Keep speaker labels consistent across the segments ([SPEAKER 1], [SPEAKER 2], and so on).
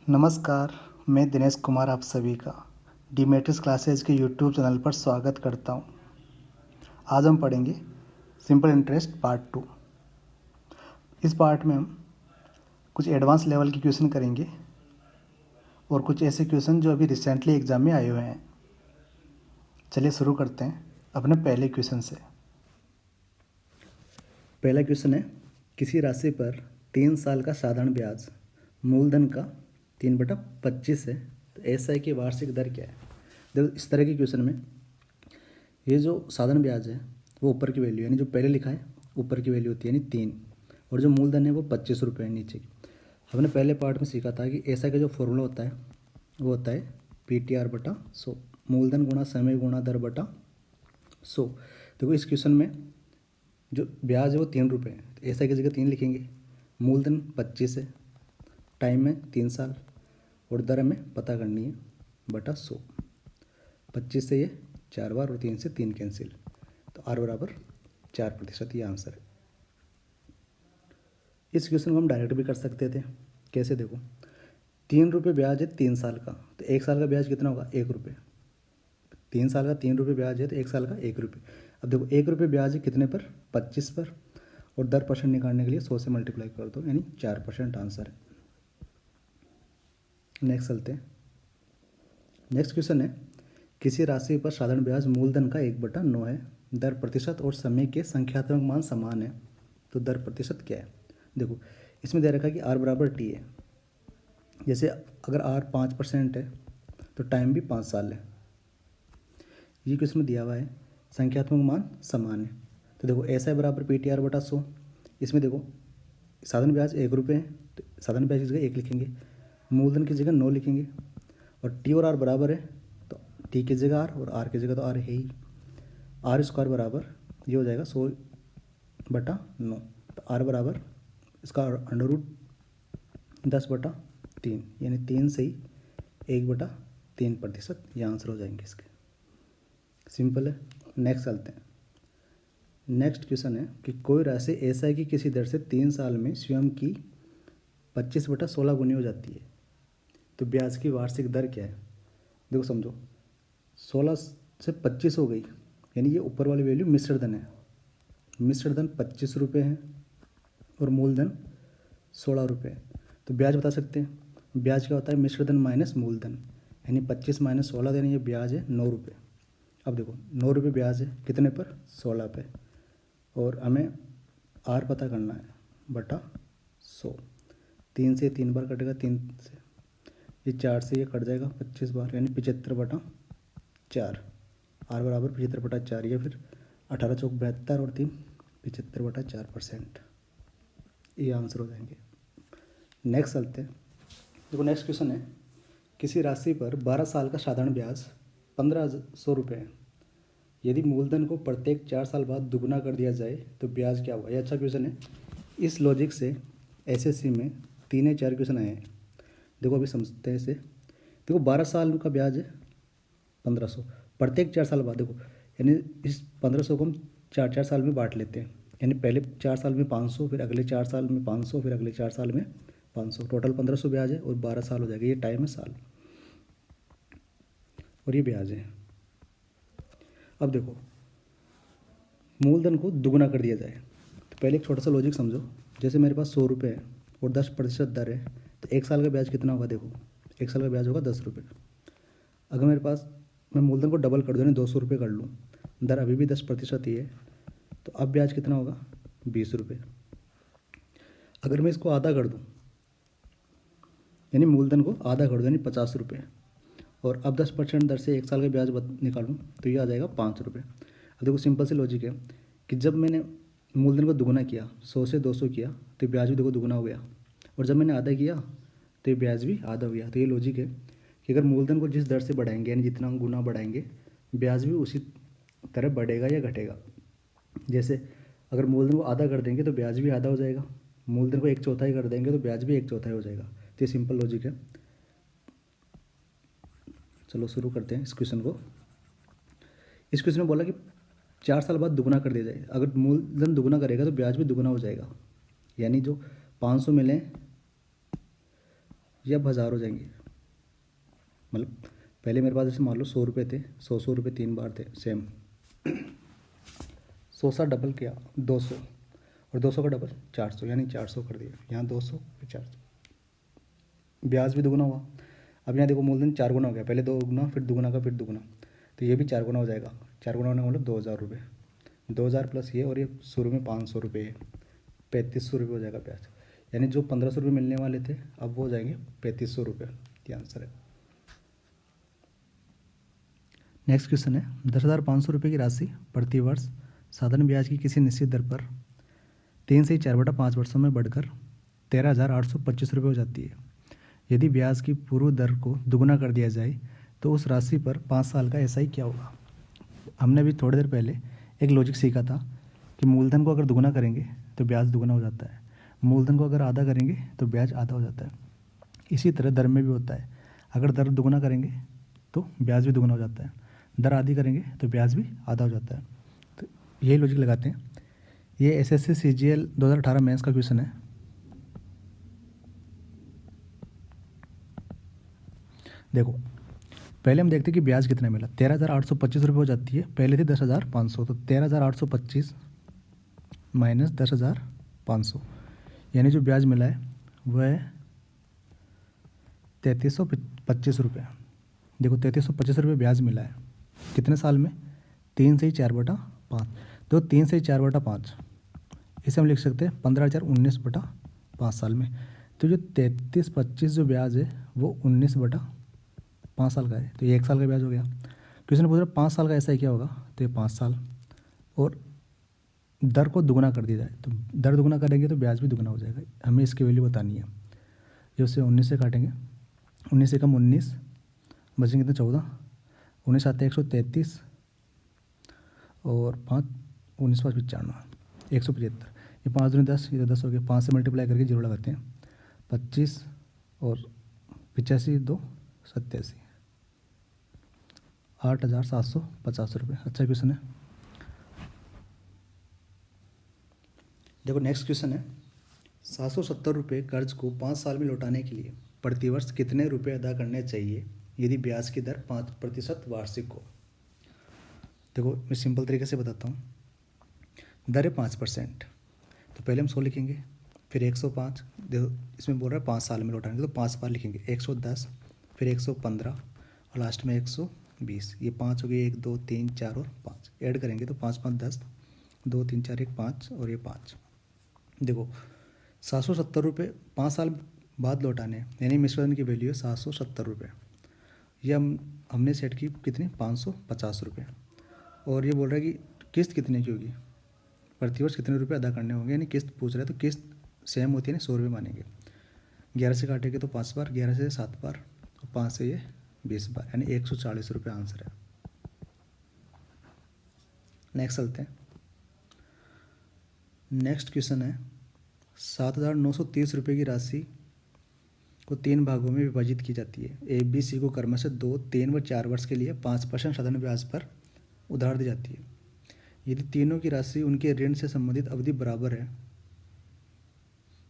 [SPEAKER 1] नमस्कार, मैं दिनेश कुमार आप सभी का डीमेट्रिक्स क्लासेज के यूट्यूब चैनल पर स्वागत करता हूँ। आज हम पढ़ेंगे सिंपल इंटरेस्ट पार्ट 2। इस पार्ट में हम कुछ एडवांस लेवल के क्वेश्चन करेंगे और कुछ ऐसे क्वेश्चन जो अभी रिसेंटली एग्ज़ाम में आए हुए हैं। चलिए शुरू करते हैं अपने पहले क्वेश्चन से। पहला क्वेश्चन है, किसी राशि पर 3 साल का साधारण ब्याज मूलधन का 3/25 है तो एसआई की वार्षिक दर क्या है। देखो इस तरह के क्वेश्चन में ये जो साधारण ब्याज है वो ऊपर की वैल्यू यानी जो पहले लिखा है ऊपर की वैल्यू होती है यानी 3, और जो मूलधन है वो 25 रुपये है नीचे की। हमने पहले पार्ट में सीखा था कि एसआई का जो फॉर्मूला होता है वो होता है PTR/100, मूलधन गुणा समय गुणा दर बटा 100। देखो इस क्वेश्चन में जो ब्याज है वो 3 रुपये है तो एसआई की जगह 3 लिखेंगे, मूलधन 25 है, टाइम में 3 साल और दर हमें पता करनी है बटा 100। 25 से ये 4 बार और 3 से 3 कैंसिल तो R बराबर 4%, ये आंसर है। इस क्वेश्चन को हम डायरेक्ट भी कर सकते थे। कैसे, देखो 3 रुपये ब्याज है 3 साल का तो 1 साल का ब्याज कितना होगा 1 रुपये। 3 साल का 3 रुपये ब्याज है तो 1 साल का 1 रुपये। अब देखो 1 रुपये ब्याज है कितने पर 25 पर, और दर परसेंट निकालने के लिए 100 से मल्टीप्लाई कर दो यानी 4% आंसर है। नेक्स्ट चलते हैं। नेक्स्ट क्वेश्चन है, किसी राशि पर साधारण ब्याज मूलधन का 1/9 है, दर प्रतिशत और समय के संख्यात्मक मान समान है तो दर प्रतिशत क्या है। देखो इसमें दे रखा है कि R बराबर T है। जैसे अगर R 5% है तो टाइम भी 5 साल है। ये क्वेश्चन में दिया हुआ है संख्यात्मक मान समान है तो देखो SI बराबर PTR/100। इसमें देखो साधारण ब्याज 1 रुपये है तो साधारण ब्याज की जगह 1 लिखेंगे, मूलधन की जगह 9 लिखेंगे, और T और R बराबर है तो T की जगह R और R की जगह तो R है ही। R² बराबर ये हो जाएगा 100/9 तो R बराबर इसका √10/3 यानी 3 से ही 1/3%, ये आंसर हो जाएंगे इसके। सिंपल है। नेक्स्ट चलते हैं। नेक्स्ट क्वेश्चन है कि कोई राशि एसआई की किसी दर से 3 साल में स्वयं की 25/16 गुनी हो जाती है तो ब्याज की वार्षिक दर क्या है। देखो समझो 16 से 25 हो गई यानी ये ऊपर वाली वैल्यू मिश्र धन है। मिश्र धन 25 रुपये है और मूलधन 16 रुपये। तो ब्याज बता सकते हैं। ब्याज क्या होता है, मिश्र धन माइनस मूलधन, यानी 25 - 16 यानी ये ब्याज है 9 रुपये। अब देखो 9 रुपये ब्याज है कितने पर 16 पे, और हमें R पता करना है बटा 100। 3 से 3 बार कटेगा, 3 से ये 4 से ये कट जाएगा 25 बार यानी 75/4। R बराबर 75/4 या फिर 18 चौक 72 और 3 75/4%, ये आंसर हो जाएंगे। नेक्स्ट चलते हैं। देखो नेक्स्ट क्वेश्चन है, किसी राशि पर 12 साल का साधारण ब्याज 1500 रुपये है, यदि मूलधन को प्रत्येक 4 साल बाद दुगना कर दिया जाए तो ब्याज क्या होगा। ये अच्छा क्वेश्चन है। इस लॉजिक से एसएससी में 3 या 4 क्वेश्चन आए हैं। देखो अभी समझते हैं इसे। देखो 12 साल का ब्याज है 1500, प्रत्येक 4 साल बाद, देखो यानी इस 1500 को हम 4 साल में बांट लेते हैं, यानी पहले 4 साल में 500, फिर अगले 4 साल में 500, फिर अगले 4 साल में 500, टोटल 1500 ब्याज है और 12 साल हो जाएगा। ये टाइम है साल और ये ब्याज है। अब देखो मूलधन को दुगना कर दिया जाए तो पहले एक छोटा सा लॉजिक समझो। जैसे मेरे पास 100 रुपये है और 10% दर है तो 1 साल का ब्याज कितना होगा। देखो 1 साल का ब्याज होगा 10 रुपये। अगर मेरे पास मैं मूलधन को डबल कर दूँ यानी 200 रुपये कर लूँ, दर अभी भी 10% ही है तो अब ब्याज कितना होगा 20 रुपये। अगर मैं इसको आधा कर दूँ यानी मूलधन को आधा कर दूँ यानी 50 रुपये, और अब 10% दर से 1 साल का ब्याज निकालूँ तो ये आ जाएगा 5 रुपये। अब देखो सिंपल सी लॉजिक है कि जब मैंने मूलधन को दुगुना किया 100 से 200 किया तो ब्याज भी देखो दुगुना हो गया, और जब मैंने आधा किया तो ये ब्याज भी आधा हो गया। तो ये लॉजिक है कि अगर मूलधन को जिस दर से बढ़ाएंगे यानी जितना गुना बढ़ाएंगे ब्याज भी उसी तरह बढ़ेगा या घटेगा। जैसे अगर मूलधन को आधा कर देंगे तो ब्याज भी आधा हो जाएगा, मूलधन को 1/4 कर देंगे तो ब्याज भी 1/4 हो जाएगा। तो ये सिंपल लॉजिक है। चलो शुरू करते हैं इस क्वेश्चन को। इस क्वेश्चन में बोला कि 4 साल बाद दुगना कर दिया जाए। अगर मूलधन दुगना करेगा तो ब्याज भी दुगना हो जाएगा, यानी जो 500 मिले ये अब हज़ार हो जाएंगे। मतलब पहले मेरे पास जैसे मान लो 100 रुपये थे, 100 रुपये 3 बार थे सेम, 100 सा डबल किया 200, और 200 का डबल 400, यानी 400 कर दिया। यहाँ 200 फिर 400, ब्याज भी दुगुना हुआ। अब यहाँ देखो मूलधन 4 गुना हो गया, पहले 2 गुना फिर दुगुना का फिर दुगुना, तो ये भी 4 गुना हो जाएगा। 4 गुना होने का मतलब 2000 रुपये, 2000 प्लस ये, और ये शुरू में 500 रुपये, 3500 रुपये हो जाएगा ब्याज। यानी जो 1500 रुपये मिलने वाले थे अब वो हो जाएंगे 3500 रुपये। ये आंसर है। नेक्स्ट क्वेश्चन है 10,500 रुपये की राशि प्रति वर्ष साधारण ब्याज की किसी निश्चित दर पर 3 से 4/5 वर्षों में बढ़कर 13,825 रुपये हो जाती है। यदि ब्याज की पूर्व दर को दुगुना कर दिया जाए तो उस राशि पर 5 साल का एसआई क्या होगा। हमने अभी थोड़ी देर पहले एक लॉजिक सीखा था कि मूलधन को अगर दुगुना करेंगे तो ब्याज दुगुना हो जाता है, मूलधन को अगर आधा करेंगे तो ब्याज आधा हो जाता है। इसी तरह दर में भी होता है, अगर दर दुगुना करेंगे तो ब्याज भी दुगुना हो जाता है, दर आधी करेंगे तो ब्याज भी आधा हो जाता है। तो यही लॉजिक लगाते हैं। ये एसएससी सीजीएल 2018 मेंस का क्वेश्चन है। देखो पहले हम देखते हैं कि ब्याज कितना मिला। 13,825 रुपये हो जाती है, पहले थी 10,500, तो 13,825 माइनस 10,500, यानी जो ब्याज मिला है वह है 3325 रुपये। देखो 3325 रुपये ब्याज मिला है, कितने साल में, 3 से 4/5, तो 3 से 4/5 इसे हम लिख सकते हैं 15,19/5 साल में। तो जो 3325 जो ब्याज है वो 19/5 साल का है, तो ये 1 साल का ब्याज हो गया। क्वेश्चन पूछ रहा है 5 साल का ऐसा क्या होगा, तो ये 5 साल, और दर को दुगुना कर दिया जाए तो दर दुगुना करेंगे तो ब्याज भी दुगुना हो जाएगा। हमें इसकी वैल्यू बतानी है। ये उससे 19 से काटेंगे, 19 से कम 19, बचेंगे कितने 14, 19 आते 133, और 5 19 5 95 175, ये 5 दूनी 10, ये तो 10 हो गया। 5 से मल्टीप्लाई करके 0 लगाते हैं, 25 और 85 2 87, 8,750 रुपये। अच्छा क्वेश्चन है। देखो नेक्स्ट क्वेश्चन है 770 रुपये कर्ज को 5 साल में लौटाने के लिए प्रतिवर्ष कितने रुपये अदा करने चाहिए यदि ब्याज की दर 5% वार्षिक हो। देखो मैं सिंपल तरीके से बताता हूँ। दर है 5%, तो पहले हम 100 लिखेंगे, फिर 105, देखो इसमें बोल रहा है 5 साल में लौटाएंगे तो 5 बार लिखेंगे, 110, फिर 115 और लास्ट में 120। ये 5 हो गए, 1 2 3 4 और 5 ऐड करेंगे तो 5 5 10, 2 3 4 1 5 और ये 5। देखो 770 रुपये 5 साल बाद लौटाने हैं, यानी मिश्रण की वैल्यू है 770 रुपये। ये हमने सेट की कितनी 550 रुपये, और ये बोल रहा है कि किस्त कितने की होगी, प्रतिवर्ष कितने रुपये अदा करने होंगे, यानी किस्त पूछ रहा है तो किस्त सेम होती है ना, 100 रुपये मानेंगे। 11 से काटेंगे तो 5 बार, 11 से 7 बार, और 5 से ये 20 बार, यानी 140 रुपये आंसर है। नेक्स्ट चलते हैं। नेक्स्ट क्वेश्चन है 7,930 रुपये की राशि को 3 भागों में विभाजित की जाती है। ए बी सी को क्रमशः 2, 3 व 4 वर्ष के लिए 5% साधारण ब्याज पर उधार दी जाती है। यदि तीनों की राशि उनके ऋण से संबंधित अवधि बराबर है,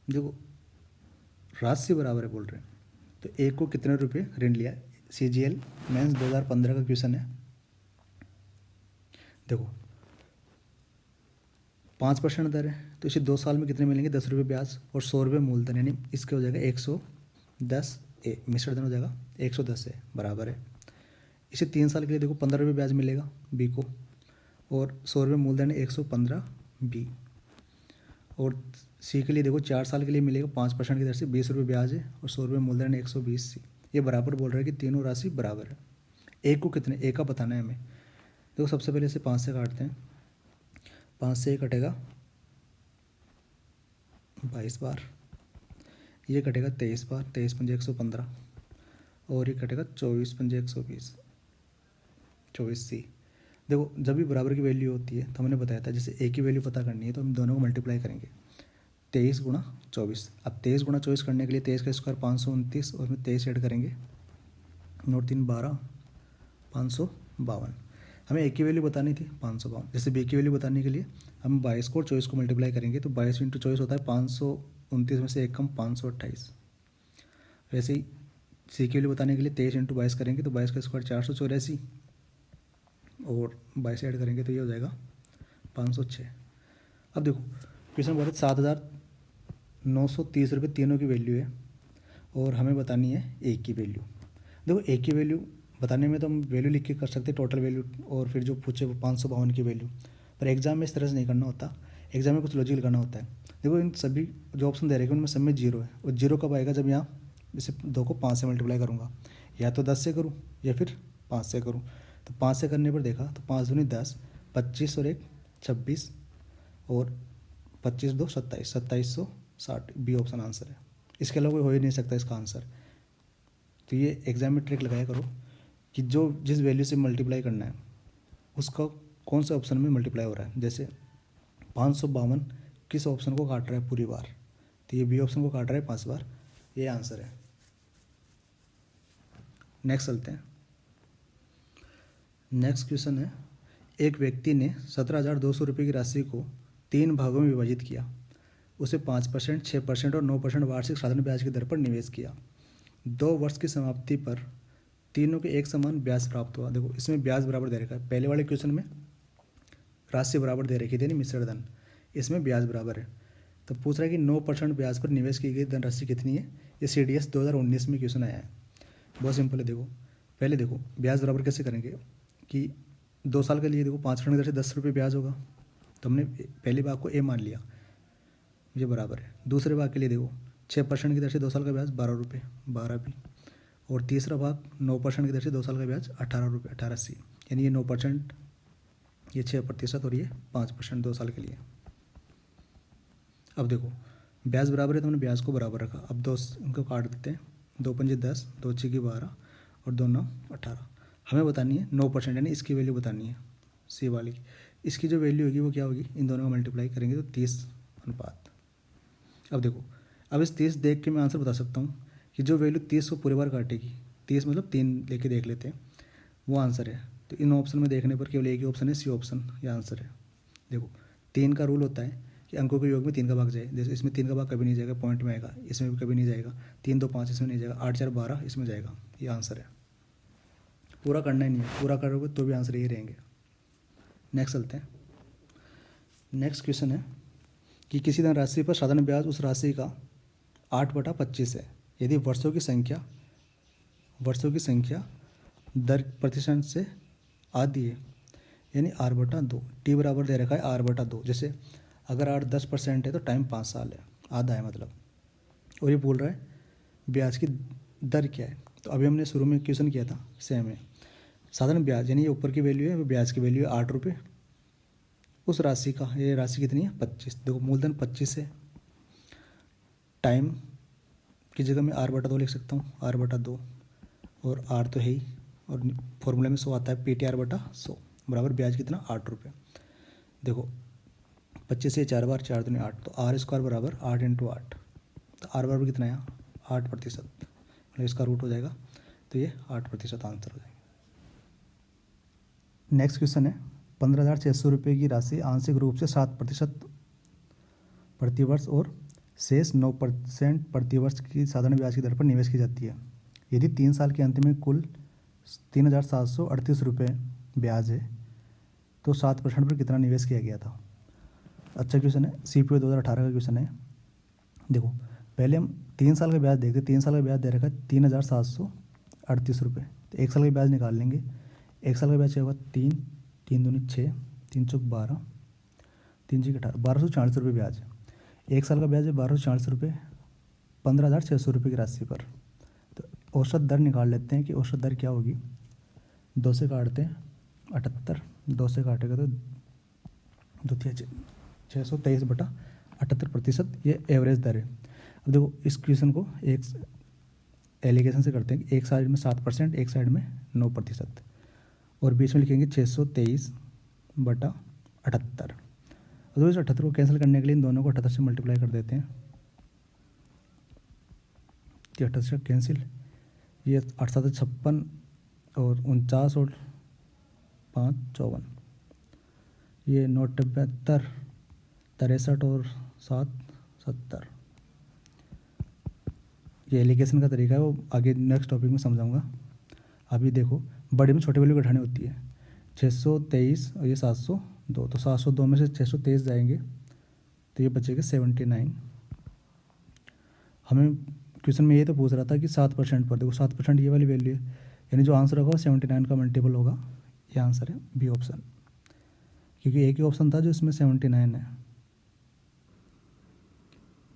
[SPEAKER 1] देखो राशि बराबर है बोल रहे हैं, तो एक को कितने रुपये ऋण लिया। सीजीएल मेंस 2015 का क्वेश्चन है। देखो 5% दर है तो इसे 2 साल में कितने मिलेंगे, 10 रुपये ब्याज और 100 रुपये मूलधन, यानी इसके हो जाएगा 110 ए, मिश्र धन हो जाएगा 110 ए बराबर है। इसे 3 साल के लिए देखो 15 रुपये ब्याज मिलेगा बी को, और 100 रुपये मूलधन 115 बी, और सी के लिए देखो 4 साल के लिए मिलेगा 5% की दर से 20 रुपये ब्याज है और 100 रुपये मूलधन 120 सी। ये बराबर बोल रहा है कि तीनों राशि बराबर है। एक को कितने, एक का बताना है हमें। देखो सबसे पहले इसे 5 से काटते हैं, 5 से ये कटेगा 22 बार, ये कटेगा 23 बार, 23 पंजे 115, और ये कटेगा 24 पंजे 120, 24 सी। देखो जब भी बराबर की वैल्यू होती है तो हमने बताया था जैसे एक की वैल्यू पता करनी है तो हम दोनों को मल्टीप्लाई करेंगे, 23 गुणा 24। अब 23 गुणा 24 करने के लिए 23 का स्क्वायर 529, और उसमें 23 ऐड करेंगे, 9 3 12, 552। हमें एक की वैल्यू बतानी थी 552। जैसे बी की वैल्यू बताने के लिए हम 22 को और 24 को मल्टीप्लाई करेंगे तो 22 × 24 होता है 529 में से एक कम 528, वैसे ही सी की वैल्यू बताने के लिए 23 × 22 करेंगे तो 22 का स्क्वायर 484 और 22 ऐड करेंगे तो ये हो जाएगा 506। अब देखो क्वेश्चन बोला 7,930 रुपये तीनों की वैल्यू है और हमें बतानी है एक की वैल्यू। देखो एक की वैल्यू बताने में तो हम वैल्यू लिख के कर सकते हैं टोटल वैल्यू और फिर जो पूछे वो 552 की वैल्यू, पर एग्जाम में इस तरह से नहीं करना होता। एग्जाम में कुछ लॉजिक लगाना होता है। देखो इन सभी जो ऑप्शन दे रहे हैं उनमें सब में 0 है और 0 कब आएगा जब यहाँ इसे 2 को 5 से मल्टीप्लाई करूँगा, या तो 10 से करूँ या फिर 5 से करूँ। तो 5 से करने पर देखा तो 5 दूनी 10, 25 और 1 26 और 25 2 27, 2760 बी ऑप्शन आंसर है। इसके अलावा कोई हो ही नहीं सकता इसका आंसर। तो ये एग्जाम में ट्रिक लगाया करो कि जो जिस वैल्यू से मल्टीप्लाई करना है उसका कौन सा ऑप्शन में मल्टीप्लाई हो रहा है। जैसे 552 किस ऑप्शन को काट रहा है पूरी बार, तो ये बी ऑप्शन को काट रहा है 5 बार, ये आंसर है। नेक्स्ट चलते हैं। नेक्स्ट क्वेश्चन है, एक व्यक्ति ने 17,200 रुपये की राशि को 3 भागों में विभाजित किया। उसे 5%, 6% और 9% वार्षिक साधारण ब्याज की दर पर निवेश किया। 2 वर्ष की समाप्ति पर तीनों के एक समान ब्याज प्राप्त हुआ। देखो इसमें ब्याज बराबर दे रखा है, पहले वाले क्वेश्चन में राशि बराबर दे रखी थी यानी मिश्रण धन, इसमें ब्याज बराबर है। तो पूछ रहा है कि 9% ब्याज पर निवेश की गई धनराशि कितनी है। ये CDS 2019 में क्वेश्चन आया है। बहुत सिंपल है। देखो पहले देखो ब्याज बराबर कैसे करेंगे कि 2 साल के लिए देखो 5% की दर से 10 रुपये ब्याज होगा, तो हमने पहले भाग को ए मान लिया, ये बराबर है। दूसरे भाग के लिए देखो 6% की दर से 2 साल का ब्याज 12 रुपये 12 भी, और तीसरा भाग 9% की दर से 2 साल का ब्याज 18 रुपये 18 सी, यानी ये 9%, ये 6% और ये 5% 2 साल के लिए। अब देखो ब्याज बराबर है तो हमने ब्याज को बराबर रखा। अब 2 इनको काट देते हैं, 2 पंजे 10, 2 छक्के 12 और 2 9 18। हमें बतानी है 9% यानी इसकी वैल्यू बतानी है सी वाली की। इसकी जो वैल्यू होगी वो क्या होगी, इन दोनों का मल्टीप्लाई करेंगे तो 30 अनुपात। अब देखो अब इस 30 देख के मैं आंसर बता सकता हूँ कि जो वैल्यू 30 को पूरी बार काटेगी, 30 मतलब 3 लेके देख लेते हैं, वो आंसर है। तो इन ऑप्शन में देखने पर केवल एक ही ऑप्शन है, सी ऑप्शन, ये आंसर है। देखो 3 का रूल होता है कि अंकों के योग में 3 का भाग जाए। जैसे इसमें 3 का भाग कभी नहीं जाएगा, पॉइंट में आएगा, इसमें भी कभी नहीं जाएगा। 3 2 5 इसमें नहीं जाएगा, 8 4 12 इसमें जाएगा, ये आंसर है। पूरा करना ही नहीं है, पूरा करोगे तो भी आंसर यही रहेंगे। नेक्स्ट चलते हैं। नेक्स्ट क्वेश्चन है कि किसी धनराशि पर साधारण ब्याज उस राशि का 8/25 है यदि वर्षों की संख्या दर प्रतिशत से आधी है, यानी r/2। टी बराबर दे रखा है r/2। जैसे अगर r 10% है तो टाइम 5 साल है, आधा है मतलब। और ये बोल रहा है ब्याज की दर क्या है। तो अभी हमने शुरू में क्वेश्चन किया था सेम है। साधारण ब्याज यानी ये ऊपर की वैल्यू है, ब्याज की वैल्यू है 8 रुपये। उस राशि का, ये राशि कितनी है 25। देखो मूलधन 25 है, टाइम की जगह मैं r/2 लिख सकता हूँ, r/2 और r तो है ही, और फॉर्मूले में 100 आता है, PTR/100 बराबर ब्याज कितना 8 रुपये। देखो 25 से 4 बार 4 दूनी 8, तो r² बराबर 8 × 8। तो r बराबर कितना है 8%, मतलब इसका रूट हो जाएगा, तो ये 8% आंसर हो जाएगा। नेक्स्ट क्वेश्चन है 15,600 रुपये की राशि आंशिक रूप से 7% प्रतिवर्ष और शेष 9% प्रतिवर्ष की साधारण ब्याज की दर पर निवेश की जाती है। यदि 3 साल के अंत में कुल 3,738 रुपये ब्याज है तो 7% पर कितना निवेश किया गया था। अच्छा क्वेश्चन है, CPO 2018 का क्वेश्चन है। देखो पहले हम 3 साल का ब्याज देखते। 3 साल का ब्याज दे रखा है 3,738 रुपये, तो 1 साल का ब्याज निकाल लेंगे। 1 साल का ब्याज क्या होगा 3 3 दूनी 6, 3 चौक 12, 3 छः 18, 1,240 रुपये ब्याज है। 1 साल का ब्याज है 1,240 रुपये 15,600 रुपये की राशि पर। तो औसत दर निकाल लेते हैं कि औसत दर क्या होगी। 2 से काटते हैं 78, 2 से काटेगा तो 623/78%, ये एवरेज दर है। अब देखो इस क्वेश्चन को एक एलिगेशन से करते हैं कि एक साइड में 7%, एक साइड में 9% और बीच में लिखेंगे 623/78। तो इस 78 को कैंसिल करने के लिए इन दोनों को 78 से मल्टीप्लाई कर देते हैं, 78 से कैंसिल, ये 8 7 56 और 49 और 5 54, ये 9 72 63 और 7 70, ये एलिगेशन का तरीका है वो आगे नेक्स्ट टॉपिक में समझाऊंगा। अभी देखो बड़े में छोटे वैल्यू घटानी होती है। 623 और ये 702, तो 702 में से 623 जाएंगे तो ये बचेगा 79। हमें क्वेश्चन में ये तो पूछ रहा था कि 7% पर, देखो 7% ये वाली वैल्यू है, यानी जो आंसर होगा 79 का मल्टीपल होगा। ये आंसर है बी ऑप्शन, क्योंकि एक ही ऑप्शन था जो इसमें 79 है।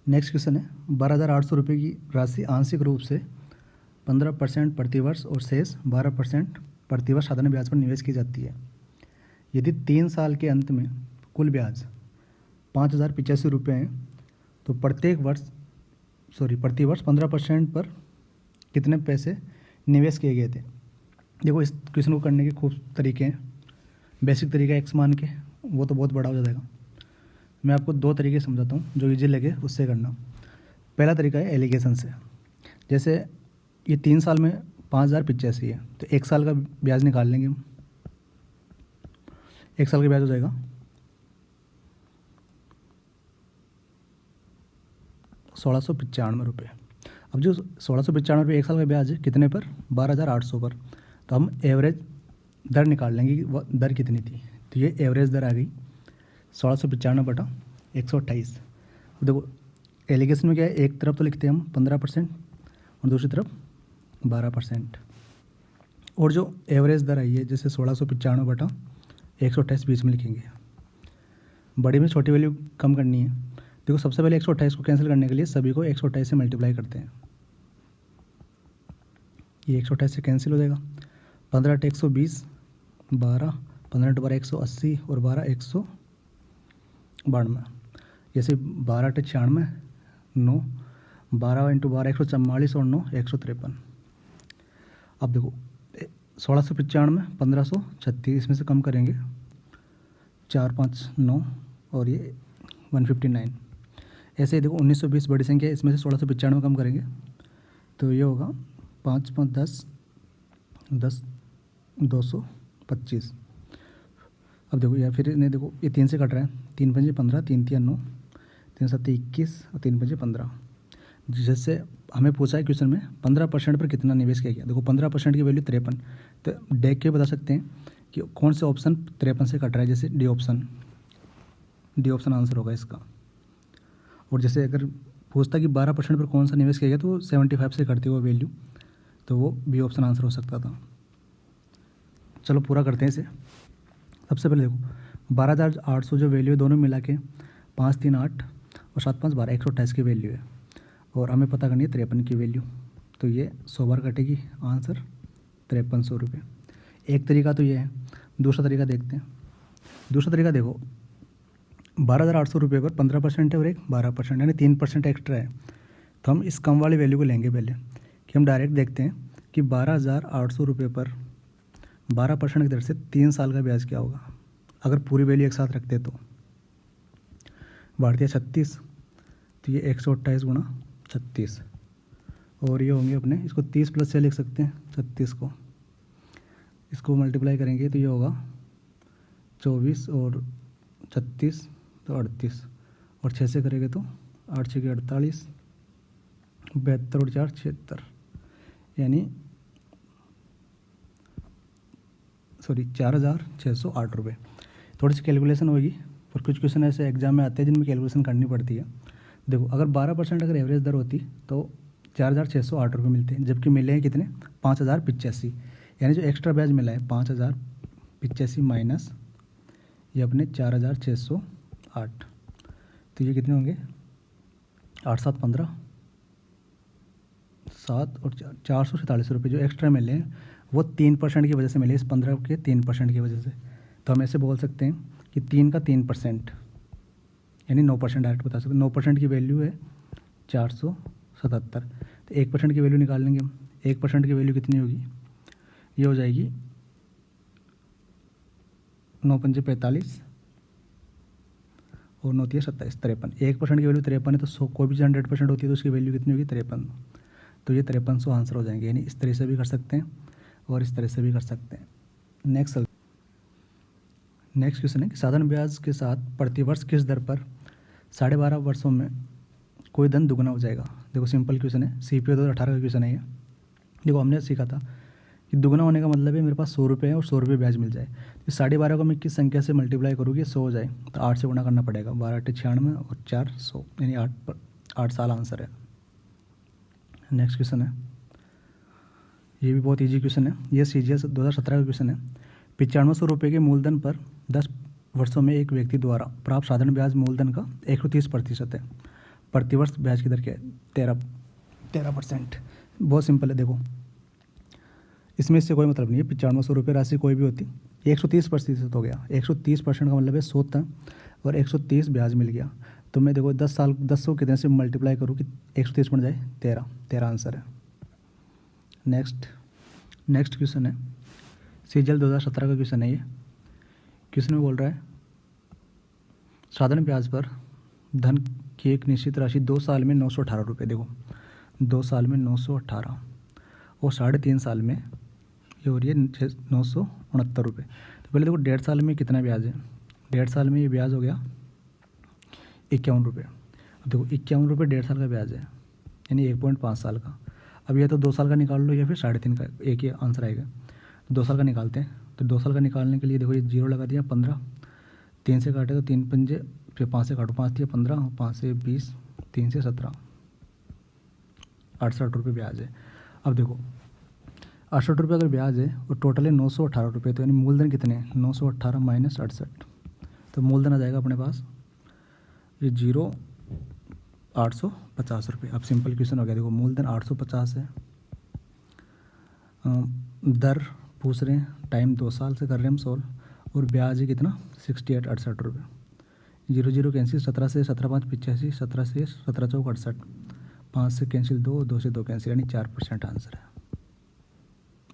[SPEAKER 1] नेक्स्ट क्वेश्चन है 12,800 रुपये की राशि आंशिक रूप से 15% प्रतिवर्ष और शेष 12% प्रतिवर्ष साधारण ब्याज पर निवेश की जाती है। यदि 3 साल के अंत में कुल ब्याज 5,085 रुपये हैं तो प्रतिवर्ष 15% पर कितने पैसे निवेश किए गए थे। देखो इस क्वेश्चन को करने के खूब तरीके हैं। बेसिक तरीका एक्स मान के, वो तो बहुत बड़ा हो जाएगा। मैं आपको 2 तरीके समझाता हूँ जो इजी लगे उससे करना। पहला तरीका है एलिगेशन से। जैसे ये 3 साल में 5,085 है तो 1 साल का ब्याज निकाल लेंगे हम। 1 साल का ब्याज हो जाएगा 1,695 रुपये। अब जो 1,695 रुपये 1 साल का ब्याज है कितने पर, 12,800 पर, तो हम एवरेज दर निकाल लेंगे कि वह दर कितनी थी। तो ये एवरेज दर आ गई 1,695/128। अब देखो एलिगेशन में क्या है, एक तरफ तो लिखते हैं हम 15% और दूसरी तरफ 12%। और जो एवरेज दर आई है जैसे 1,695/128 बीच में लिखेंगे। बड़ी में छोटी वैल्यू कम करनी है। देखो सबसे पहले 128 को कैंसिल करने के लिए सभी को 128 से मल्टीप्लाई करते हैं। ये 128 से कैंसिल हो जाएगा। 15 × 120 12, 15 × 12 180 और 12 192। जैसे 12 × 96 9, 12 × 12 144 और 9 153। अब देखो 1,695 1536 इसमें से कम करेंगे 4 5 9 और ये 159। ऐसे ही देखो 1920 बड़ी संख्या है, इसमें से 1,695 कम करेंगे तो ये होगा 5 5 10 10 225। अब देखो यार फिर नहीं, देखो ये 3 से कट रहा है। 3 5 15, 3 3 9, 3 7 21 और 3 5 15। जैसे हमें पूछा है क्वेश्चन में 15% पर कितना निवेश किया गया। देखो 15% की वैल्यू 53, तो देख के बता सकते हैं कि कौन से ऑप्शन 53 से कट रहा है। जैसे डी ऑप्शन आंसर होगा इसका। और जैसे अगर पूछता कि 12% पर कौन सा निवेश किया गया तो 75 से कटती वो वैल्यू, तो वो बी ऑप्शन आंसर हो सकता था। चलो पूरा करते हैं इसे। सबसे पहले देखो 12,800 जो वैल्यू है दोनों मिला के 5 3 8 और 7 5 12 128 की वैल्यू है। और हमें पता करनी है 53 की वैल्यू, तो ये 100 बार कटेगी, आंसर 5300 रुपये। एक तरीका तो ये है। दूसरा तरीका देखते हैं। दूसरा तरीका देखो 12,800 रुपये पर 15% है और एक 12% यानी 3% एक्स्ट्रा है। तो हम इस कम वाली वैल्यू को लेंगे पहले, कि हम डायरेक्ट देखते हैं कि 12,800 रुपये पर 12% की दर से 3 साल का ब्याज क्या होगा अगर पूरी वैल्यू एक साथ रखते तो। बढ़ती है 36, तो ये 128 × 36 और ये होंगे अपने, इसको 30 + 6 लिख सकते हैं 36 को। इसको मल्टीप्लाई करेंगे तो ये होगा 24 और 36 तो 38 और 6 से करेंगे तो 8 6 के 48, 72 और 4 76 यानी 4,608 रुपये। थोड़ी सी कैलकुलेशन होगी पर कुछ क्वेश्चन ऐसे एग्जाम में आते हैं जिनमें कैलकुलेशन करनी पड़ती है। देखो अगर 12% अगर एवरेज दर होती तो 4,608 रुपये मिलते हैं, जबकि मिले हैं कितने 5,085। यानी जो एक्स्ट्रा ब्याज मिला है 5,085 माइनस ये अपने 4,608, तो ये कितने होंगे 8 7 15 7 और 447 रुपये जो एक्स्ट्रा मिले हैं वो 3% की वजह से मिले, इस 15 के 3% की वजह से। तो हम ऐसे बोल सकते हैं कि 3 का 3% यानी 9% डायरेक्ट बता सकते हैं। 9% की वैल्यू है 477, तो 1% की वैल्यू निकाल लेंगे हम। 1% की वैल्यू कितनी होगी, ये हो जाएगी 9 5 45 और 9 3 27 53। 1% की वैल्यू 53 है, तो कोई भी 100% होती है तो उसकी वैल्यू कितनी होगी 53। तो ये 5300 आंसर हो जाएंगे। यानी इस तरह से भी कर सकते हैं और इस तरह से भी कर सकते हैं। नेक्स्ट क्वेश्चन है कि साधारण ब्याज के साथ प्रतिवर्ष किस दर पर 12.5 वर्षों में कोई धन दुगना हो जाएगा। देखो सिंपल क्वेश्चन है, CPO 2018 का क्वेश्चन है ये। देखो हमने सीखा था कि दुगना होने का मतलब है मेरे पास 100 रुपये है और 100 रुपये ब्याज मिल जाए। तो 12.5 को मैं किस संख्या से मल्टीप्लाई करूँगी 100 हो जाए, तो 8 से गुणा करना पड़ेगा। 12 × 96 और 4 100, यानी 8 साल आंसर है। नेक्स्ट क्वेश्चन है, ये भी बहुत ईजी क्वेश्चन है। ये CGS 2017 का क्वेश्चन है। 9500 रुपये के मूलधन पर 10 वर्षों में एक व्यक्ति द्वारा प्राप्त साधारण ब्याज मूलधन का 130% है। प्रतिवर्ष ब्याज की दर क्या है? 13%। बहुत सिंपल है। देखो इसमें इससे कोई मतलब नहीं है। 9500 रुपये राशि कोई भी होती, 130% हो गया। 130% का मतलब है 100 था और 130 ब्याज मिल गया। तो मैं देखो 10 को कितने से मल्टीप्लाई करूँ कि 130 बन जाए? 13 आंसर है। नेक्स्ट क्वेश्चन है, CGL 2017 का क्वेश्चन है ये। क्वेश्चन में बोल रहा है साधारण ब्याज पर धन की एक निश्चित राशि 2 साल में 918 रुपये। देखो 2 साल में 918 और 3.5 साल में ये हो रही है 969 रुपये। तो पहले देखो 1.5 साल में कितना ब्याज है? 1.5 साल में ये ब्याज हो गया 51 रुपये। अब देखो 51 रुपये 1.5 साल का ब्याज है, यानी 1.5 साल का। अब ये तो 2 साल का निकाल लो या फिर 3.5 का, एक ही आंसर आएगा। तो 2 साल का निकालते हैं। तो 2 साल का निकालने के लिए देखो ये 0 लगा दिया, 15, 3 से काटे तो 3 पंजे, फिर 5 से काटो, 5 दिया 15, 5 से 20, 3 से 17, 68 रुपये ब्याज है। अब देखो 68 रुपये अगर ब्याज है और टोटल है 918 रुपये, तो यानी मूलधन कितने हैं? 918 माइनस 68, तो मूलधन आ जाएगा अपने पास ये 850 रुपये। अब सिंपल क्वेश्चन हो गया। देखो मूलधन 850 है, दर पूछ रहे हैं, टाइम 2 साल से कर रहे हैं हम सॉल्व, और ब्याज है कितना? 68 रुपये। 0 कैंसिल, 17 से 17 5 85, 17 से 17 चौक 68, 5 से कैंसिल 2, 2 से 2 कैंसिल, यानी 4% आंसर है।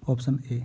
[SPEAKER 1] Option A.